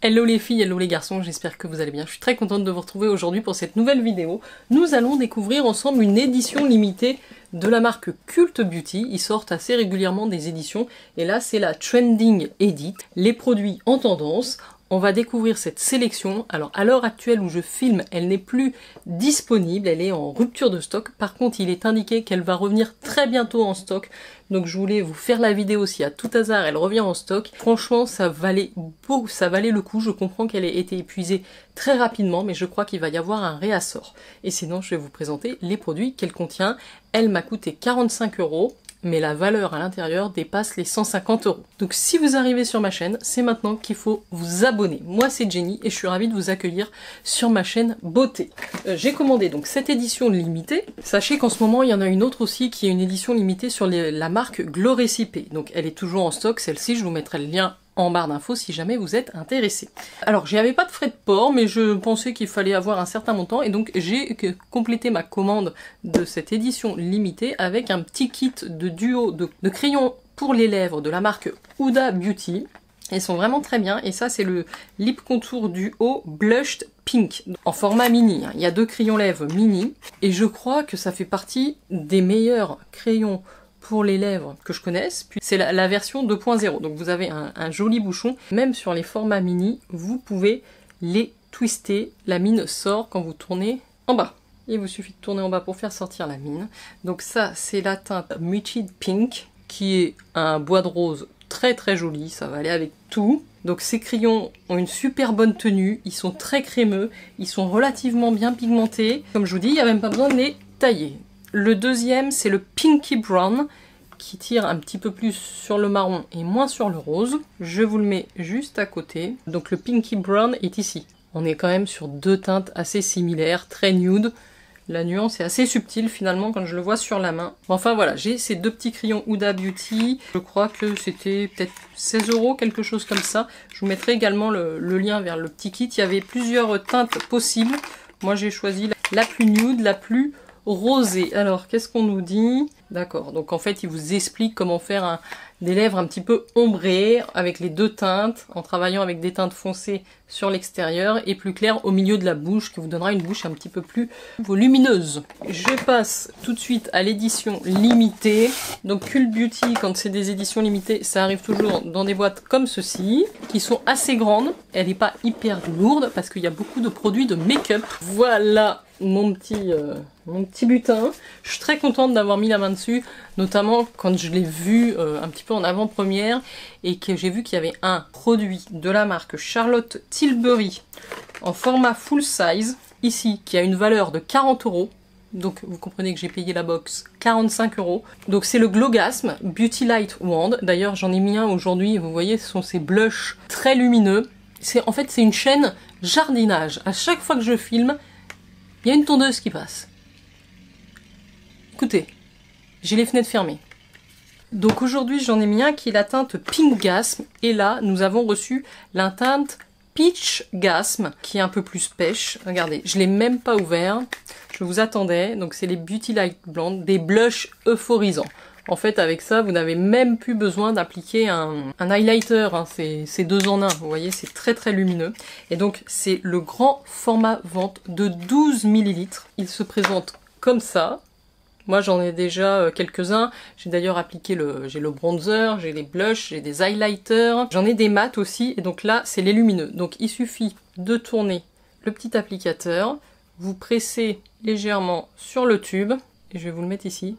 Hello les filles, hello les garçons, j'espère que vous allez bien. Je suis très contente de vous retrouver aujourd'hui pour cette nouvelle vidéo. Nous allons découvrir ensemble une édition limitée de la marque Cult Beauty. Ils sortent assez régulièrement des éditions et là c'est la Trending Edit, les produits en tendance. On va découvrir cette sélection. Alors à l'heure actuelle où je filme, elle n'est plus disponible, elle est en rupture de stock. Par contre, il est indiqué qu'elle va revenir très bientôt en stock. Donc je voulais vous faire la vidéo si à tout hasard elle revient en stock. Franchement, ça valait le coup. Je comprends qu'elle ait été épuisée très rapidement, mais je crois qu'il va y avoir un réassort. Et sinon, je vais vous présenter les produits qu'elle contient. Elle m'a coûté 45 €. Mais la valeur à l'intérieur dépasse les 150 €. Donc si vous arrivez sur ma chaîne, c'est maintenant qu'il faut vous abonner. Moi c'est Jenny et je suis ravie de vous accueillir sur ma chaîne beauté. J'ai commandé donc cette édition limitée. Sachez qu'en ce moment il y en a une autre aussi qui est une édition limitée sur la marque Glow Recipe. Donc elle est toujours en stock, celle-ci, je vous mettrai le lien en barre d'infos si jamais vous êtes intéressé. Alors j'y avais pas de frais de port, mais je pensais qu'il fallait avoir un certain montant et donc j'ai complété ma commande de cette édition limitée avec un petit kit de duo de crayons pour les lèvres de la marque Huda Beauty. Ils sont vraiment très bien et ça c'est le Lip Contour Duo Blushed Pink en format mini. Il y a 2 crayons lèvres mini et je crois que ça fait partie des meilleurs crayons pour les lèvres que je connaisse. Puis c'est la version 2.0, donc vous avez un joli bouchon. Même sur les formats mini, vous pouvez les twister. La mine sort quand vous tournez en bas. Il vous suffit de tourner en bas pour faire sortir la mine. Donc ça, c'est la teinte Muted Pink, qui est un bois de rose très très joli. Ça va aller avec tout. Donc ces crayons ont une super bonne tenue. Ils sont très crémeux. Ils sont relativement bien pigmentés. Comme je vous dis, il n'y a même pas besoin de les tailler. Le deuxième, c'est le Pinky Brown, qui tire un petit peu plus sur le marron et moins sur le rose. Je vous le mets juste à côté. Donc le Pinky Brown est ici. On est quand même sur 2 teintes assez similaires, très nude. La nuance est assez subtile finalement quand je le vois sur la main. Enfin voilà, j'ai ces 2 petits crayons Huda Beauty. Je crois que c'était peut-être 16 €, quelque chose comme ça. Je vous mettrai également le lien vers le petit kit. Il y avait plusieurs teintes possibles. Moi j'ai choisi la plus nude, la plus rosé. Alors, qu'est-ce qu'on nous dit? D'accord, donc en fait, il vous explique comment faire des lèvres un petit peu ombrées avec les 2 teintes, en travaillant avec des teintes foncées sur l'extérieur et plus claires au milieu de la bouche, qui vous donnera une bouche un petit peu plus volumineuse. Je passe tout de suite à l'édition limitée. Donc Cult Beauty, quand c'est des éditions limitées, ça arrive toujours dans des boîtes comme ceci, qui sont assez grandes. Elle n'est pas hyper lourde, parce qu'il y a beaucoup de produits de make-up. Voilà mon petit butin. Je suis très contente d'avoir mis la main dessus, notamment quand je l'ai vu un petit peu en avant-première et que j'ai vu qu'il y avait un produit de la marque Charlotte Tilbury en format full size, ici, qui a une valeur de 40 €. Donc vous comprenez que j'ai payé la box 45 €. Donc c'est le Glowgasm Beauty Light Wand. D'ailleurs j'en ai mis un aujourd'hui, vous voyez, ce sont ces blushs très lumineux. En fait c'est une chaîne jardinage. À chaque fois que je filme, il y a une tondeuse qui passe. Écoutez, j'ai les fenêtres fermées. Donc aujourd'hui, j'en ai mis un qui est la teinte Pinkgasm. Et là, nous avons reçu la teinte Peachgasm, qui est un peu plus pêche. Regardez, je ne l'ai même pas ouvert. Je vous attendais. Donc c'est les Beauty Light Blonde, des blushs euphorisants. En fait, avec ça, vous n'avez même plus besoin d'appliquer un highlighter. Hein. C'est 2 en 1. Vous voyez, c'est très très lumineux. Et donc, c'est le grand format vente de 12 ml. Il se présente comme ça. Moi, j'en ai déjà quelques-uns. J'ai d'ailleurs appliqué j'ai le bronzer, j'ai les blushs, j'ai des highlighters. J'en ai des mats aussi. Et donc là, c'est les lumineux. Donc, il suffit de tourner le petit applicateur. Vous pressez légèrement sur le tube. Et je vais vous le mettre ici.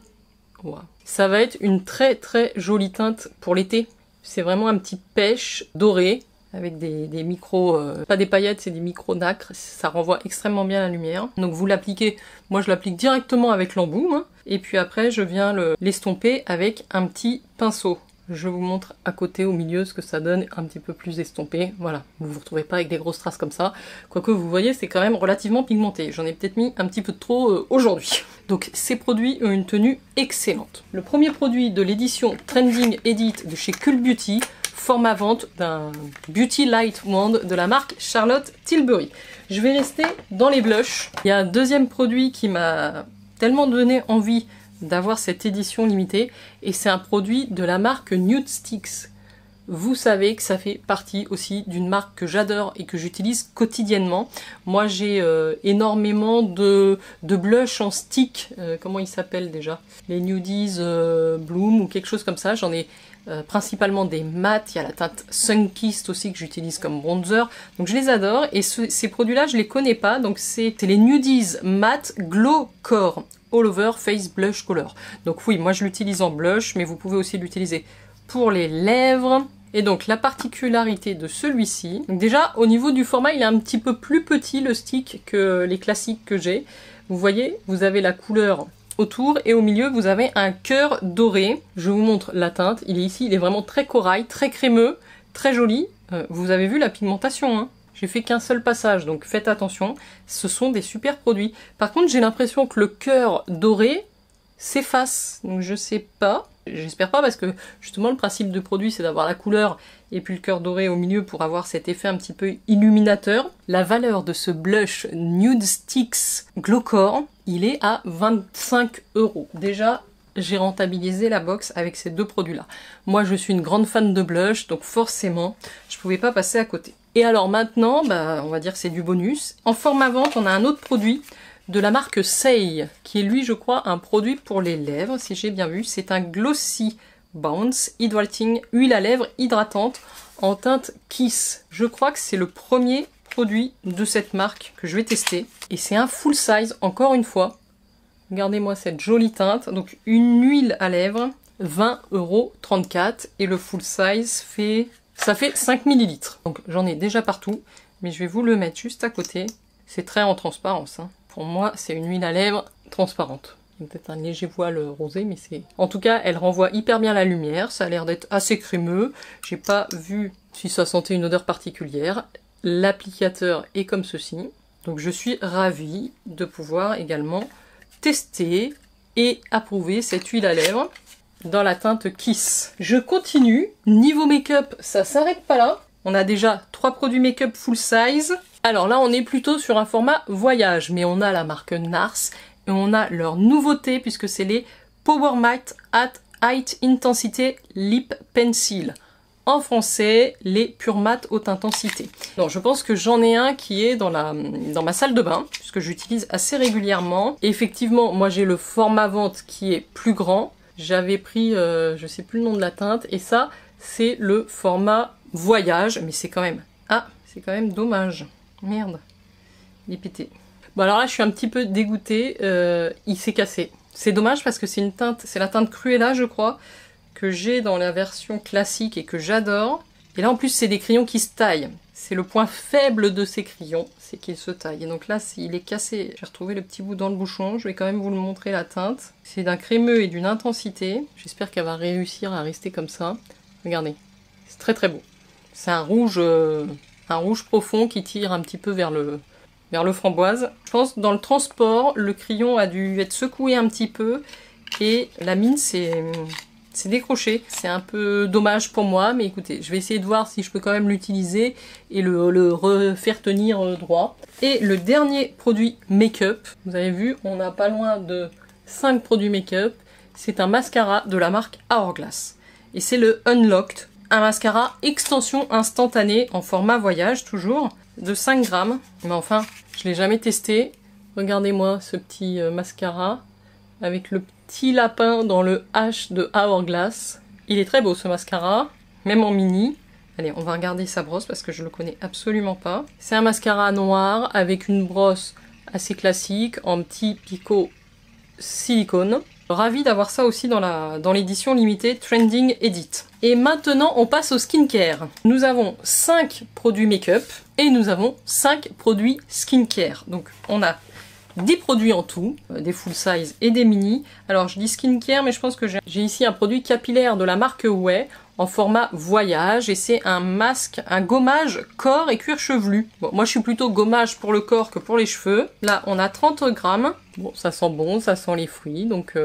Wow. Ça va être une très très jolie teinte pour l'été. C'est vraiment un petit pêche doré avec des micros, pas des paillettes, c'est des micros nacre. Ça renvoie extrêmement bien la lumière. Donc vous l'appliquez, moi je l'applique directement avec l'embout. Hein, et puis après je viens l'estomper avec un petit pinceau. Je vous montre à côté, au milieu, ce que ça donne un petit peu plus estompé. Voilà, vous vous retrouvez pas avec des grosses traces comme ça. Quoique vous voyez, c'est quand même relativement pigmenté. J'en ai peut-être mis un petit peu de trop aujourd'hui. Donc ces produits ont une tenue excellente. Le premier produit de l'édition Trending Edit de chez Cult Beauty, format vente d'un Beauty Light Wand de la marque Charlotte Tilbury. Je vais rester dans les blushs. Il y a un deuxième produit qui m'a tellement donné envie d'avoir cette édition limitée et c'est un produit de la marque Nude Sticks. vous savez que ça fait partie aussi d'une marque que j'adore et que j'utilise quotidiennement. Moi j'ai énormément de blush en stick, comment ils s'appellent déjà? Les Nudies Bloom ou quelque chose comme ça, j'en ai principalement des mats, il y a la teinte Sunkissed aussi que j'utilise comme bronzer, donc je les adore et ces produits-là je les connais pas, donc c'est les Nudies Matte Glow Core All Over Face Blush Color. Donc oui, moi je l'utilise en blush, mais vous pouvez aussi l'utiliser pour les lèvres. Et donc la particularité de celui-ci, donc déjà au niveau du format il est un petit peu plus petit le stick que les classiques que j'ai. Vous voyez, vous avez la couleur autour et au milieu vous avez un cœur doré. Je vous montre la teinte, il est ici, il est vraiment très corail, très crémeux, très joli. Vous avez vu la pigmentation, hein. J'ai fait qu'un seul passage, donc faites attention, ce sont des super produits. Par contre j'ai l'impression que le cœur doré s'efface, donc je sais pas. J'espère pas parce que justement le principe de produit c'est d'avoir la couleur et puis le cœur doré au milieu pour avoir cet effet un petit peu illuminateur. La valeur de ce blush Nude Sticks Glow Core, il est à 25 €. Déjà j'ai rentabilisé la box avec ces deux produits là. Moi je suis une grande fan de blush donc forcément je pouvais pas passer à côté. Et alors maintenant, on va dire que c'est du bonus. En format vente on a un autre produit de la marque Saie, qui est lui je crois un produit pour les lèvres, si j'ai bien vu. C'est un Glossy Bounce Hydrating huile à lèvres hydratante en teinte Kiss. Je crois que c'est le premier produit de cette marque que je vais tester. Et c'est un full size, encore une fois. Regardez-moi cette jolie teinte. Donc une huile à lèvres, 20,34 €. Et le full size ça fait 5 ml. Donc j'en ai déjà partout, mais je vais vous le mettre juste à côté. C'est très en transparence, hein. Pour moi, c'est une huile à lèvres transparente. Il y a peut-être un léger voile rosé, mais c'est... En tout cas, elle renvoie hyper bien la lumière. Ça a l'air d'être assez crémeux. J'ai pas vu si ça sentait une odeur particulière. L'applicateur est comme ceci. Donc je suis ravie de pouvoir également tester et approuver cette huile à lèvres dans la teinte Kiss. Je continue. Niveau make-up, ça s'arrête pas là. On a déjà 3 produits make-up full size. Alors là, on est plutôt sur un format voyage, mais on a la marque NARS et on a leur nouveauté puisque c'est les Power Matte at High Intensity Lip Pencil. En français, les Pure Matte haute intensité. Donc je pense que j'en ai un qui est dans ma salle de bain, puisque j'utilise assez régulièrement. Et effectivement, moi j'ai le format vente qui est plus grand. J'avais pris, je sais plus le nom de la teinte, et ça, c'est le format voyage, mais c'est quand même... Ah, c'est quand même dommage. Merde, il est pété. Bon alors là je suis un petit peu dégoûtée, il s'est cassé. C'est dommage parce que c'est une teinte, c'est la teinte Cruella je crois, que j'ai dans la version classique et que j'adore. Et là en plus c'est des crayons qui se taillent. C'est le point faible de ces crayons, c'est qu'ils se taillent. Et donc là il est cassé, j'ai retrouvé le petit bout dans le bouchon, je vais quand même vous le montrer la teinte. C'est d'un crémeux et d'une intensité, j'espère qu'elle va réussir à rester comme ça. Regardez, c'est très très beau. C'est un rouge profond qui tire un petit peu vers le framboise. Je pense dans le transport, le crayon a dû être secoué un petit peu et la mine s'est décrochée. C'est un peu dommage pour moi, mais écoutez, je vais essayer de voir si je peux quand même l'utiliser et le refaire tenir droit. Et le dernier produit make-up, vous avez vu, on n'a pas loin de 5 produits make-up. C'est un mascara de la marque Hourglass. Et c'est le Unlocked. Un mascara extension instantanée en format voyage toujours, de 5 grammes. Mais enfin, je l'ai jamais testé. Regardez-moi ce petit mascara avec le petit lapin dans le H de Hourglass. Il est très beau ce mascara, même en mini. Allez, on va regarder sa brosse parce que je le connais absolument pas. C'est un mascara noir avec une brosse assez classique en petit picot silicone. Ravi d'avoir ça aussi dans l'édition limitée Trending Edit. Et maintenant, on passe au skincare. Nous avons 5 produits make-up et nous avons 5 produits skincare. Donc, on a 10 produits en tout, des full size et des mini. Alors, je dis skincare, mais je pense que j'ai ici un produit capillaire de la marque Ouai en format voyage et c'est un masque, un gommage corps et cuir chevelu. Bon, moi je suis plutôt gommage pour le corps que pour les cheveux. Là on a 30 grammes. Bon, ça sent bon, ça sent les fruits, donc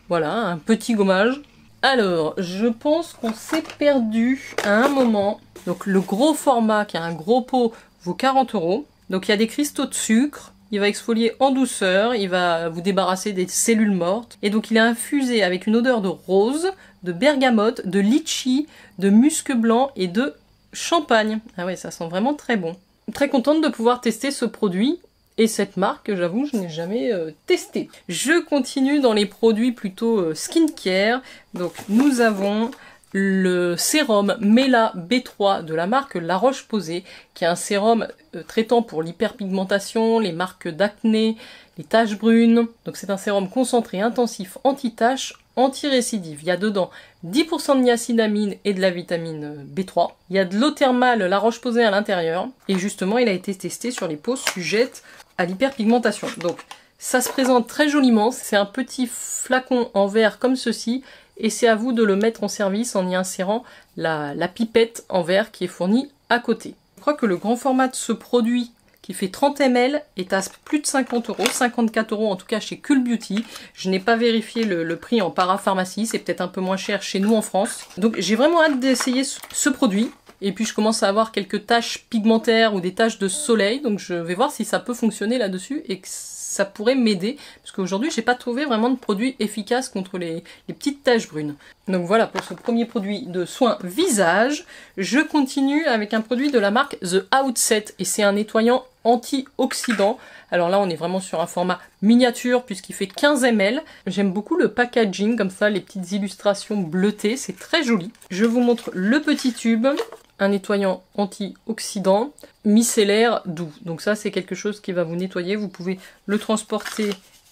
voilà, un petit gommage. Alors, je pense qu'on s'est perdu à un moment. Donc le gros format qui a un gros pot vaut 40 €. Donc il y a des cristaux de sucre, il va exfolier en douceur, il va vous débarrasser des cellules mortes. Et donc il est infusé avec une odeur de rose, de bergamote, de litchi, de musc blanc et de champagne. Ah ouais, ça sent vraiment très bon. Très contente de pouvoir tester ce produit. Et cette marque, j'avoue, je n'ai jamais testé. Je continue dans les produits plutôt skincare. Donc nous avons le sérum Mela B3 de la marque La Roche-Posay, qui est un sérum traitant pour l'hyperpigmentation, les marques d'acné, les taches brunes. Donc c'est un sérum concentré intensif anti-taches, anti-récidive. Il y a dedans 10% de niacinamide et de la vitamine B3. Il y a de l'eau thermale La Roche-Posay à l'intérieur. Et justement, il a été testé sur les peaux sujettes à l'hyperpigmentation. Donc ça se présente très joliment. C'est un petit flacon en verre comme ceci. Et c'est à vous de le mettre en service en y insérant la pipette en verre qui est fournie à côté. Je crois que le grand format de ce produit qui fait 30 ml est à plus de 50 €, 54 € en tout cas chez Cult Beauty. Je n'ai pas vérifié le prix en parapharmacie, c'est peut-être un peu moins cher chez nous en France. Donc j'ai vraiment hâte d'essayer ce produit. Et puis je commence à avoir quelques taches pigmentaires ou des taches de soleil, donc je vais voir si ça peut fonctionner là-dessus et que ça pourrait m'aider, parce qu'aujourd'hui j'ai pas trouvé vraiment de produit efficace contre les petites taches brunes. Donc voilà pour ce premier produit de soins visage. Je continue avec un produit de la marque The Outset, et c'est un nettoyant antioxydant. Alors là on est vraiment sur un format miniature puisqu'il fait 15 ml. J'aime beaucoup le packaging, comme ça les petites illustrations bleutées, c'est très joli. Je vous montre le petit tube. Un nettoyant antioxydant micellaire doux. Donc ça c'est quelque chose qui va vous nettoyer. Vous pouvez le transporter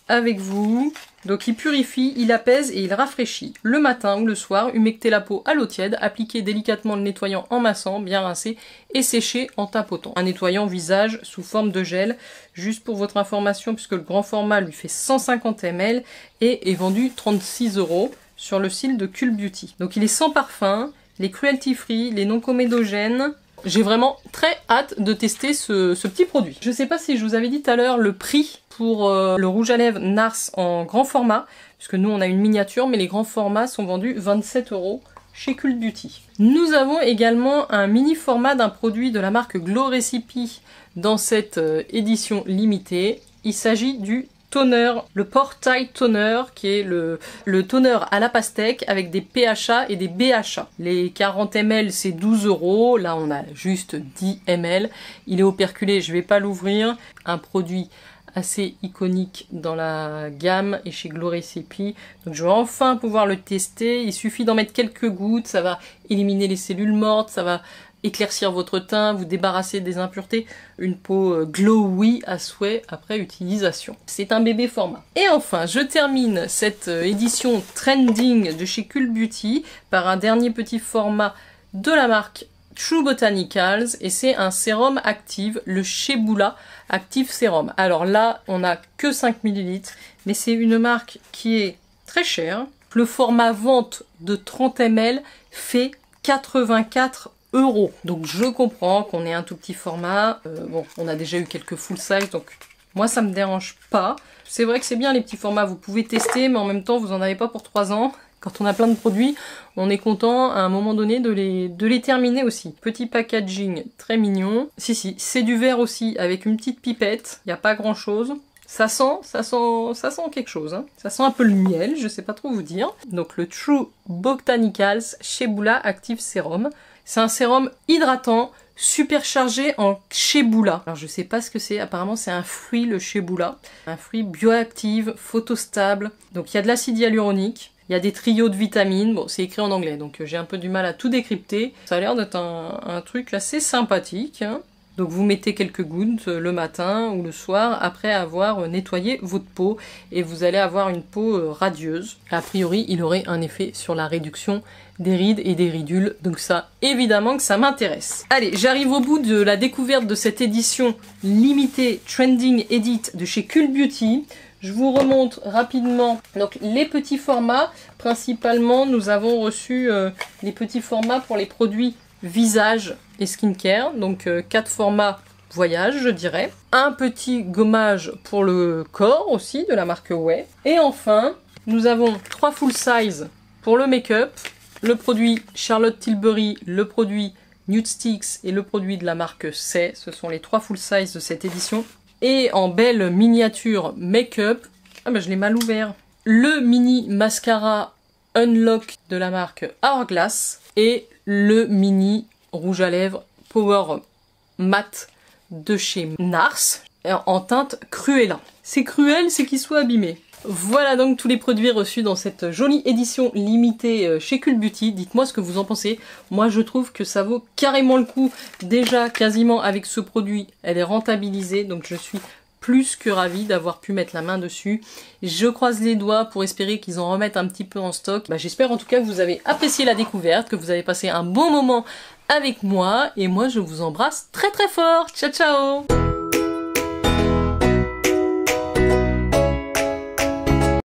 avec vous. Donc il purifie, il apaise et il rafraîchit. Le matin ou le soir, humectez la peau à l'eau tiède, appliquez délicatement le nettoyant en massant, bien rincé et séchez en tapotant. Un nettoyant visage sous forme de gel, juste pour votre information, puisque le grand format lui fait 150 ml et est vendu 36 € sur le site de Cult Beauty. Donc il est sans parfum, les cruelty free, les non comédogènes. J'ai vraiment très hâte de tester ce petit produit. Je ne sais pas si je vous avais dit tout à l'heure le prix pour le rouge à lèvres NARS en grand format, puisque nous on a une miniature, mais les grands formats sont vendus 27 € chez Cult Beauty. Nous avons également un mini format d'un produit de la marque Glow Recipe dans cette édition limitée. Il s'agit du toner, le Pore-Tight Toner, qui est le toner à la pastèque avec des PHA et des BHA. Les 40 ml c'est 12 €, là on a juste 10 ml. Il est operculé, je vais pas l'ouvrir. Un produit assez iconique dans la gamme et chez Glow Recipe. Donc je vais enfin pouvoir le tester. Il suffit d'en mettre quelques gouttes, ça va éliminer les cellules mortes, ça va éclaircir votre teint, vous débarrasser des impuretés, une peau glowy à souhait après utilisation. C'est un bébé format. Et enfin, je termine cette édition trending de chez Cult Beauty par un dernier petit format de la marque True Botanicals, et c'est un sérum active, le Shebula Active Sérum. Alors là, on n'a que 5 ml, mais c'est une marque qui est très chère. Le format vente de 30 ml fait 84 €. Donc je comprends qu'on ait un tout petit format. Bon, on a déjà eu quelques full size, donc moi ça me dérange pas. C'est vrai que c'est bien les petits formats, vous pouvez tester, mais en même temps vous n'en avez pas pour 3 ans. Quand on a plein de produits, on est content à un moment donné de les terminer aussi. Petit packaging très mignon. Si, c'est du verre aussi avec une petite pipette. Il n'y a pas grand chose. Ça sent quelque chose. Hein. Ça sent un peu le miel, je sais pas trop vous dire. Donc le True Botanicals Shebula Active Serum. C'est un sérum hydratant, super chargé en Shebula. Alors je sais pas ce que c'est, apparemment c'est un fruit, le Shebula. Un fruit bioactif, photostable. Donc il y a de l'acide hyaluronique. Il y a des trios de vitamines, bon c'est écrit en anglais donc j'ai un peu du mal à tout décrypter. Ça a l'air d'être un truc assez sympathique. Hein. Donc vous mettez quelques gouttes le matin ou le soir après avoir nettoyé votre peau et vous allez avoir une peau radieuse. A priori il aurait un effet sur la réduction des rides et des ridules, donc ça évidemment que ça m'intéresse. Allez, j'arrive au bout de la découverte de cette édition limitée Trending Edit de chez Cult Beauty. Je vous remonte rapidement donc les petits formats. Principalement, nous avons reçu les petits formats pour les produits visage et skincare. Donc 4 formats voyage, je dirais. Un petit gommage pour le corps aussi, de la marque Way. Et enfin, nous avons 3 full size pour le make-up. Le produit Charlotte Tilbury, le produit Nude Sticks et le produit de la marque C. Ce sont les 3 full size de cette édition Et en belle miniature make-up, ah bah je l'ai mal ouvert, le mini mascara Unlock de la marque Hourglass et le mini rouge à lèvres Power Matte de chez NARS en teinte Cruella. C'est cruel, c'est qu'il soit abîmé. Voilà donc tous les produits reçus dans cette jolie édition limitée chez Cult Beauty. Dites-moi ce que vous en pensez. Moi je trouve que ça vaut carrément le coup. Déjà quasiment avec ce produit, elle est rentabilisée, donc je suis plus que ravie d'avoir pu mettre la main dessus. Je croise les doigts pour espérer qu'ils en remettent un petit peu en stock. J'espère en tout cas que vous avez apprécié la découverte, que vous avez passé un bon moment avec moi. Et moi je vous embrasse très très fort. Ciao ciao!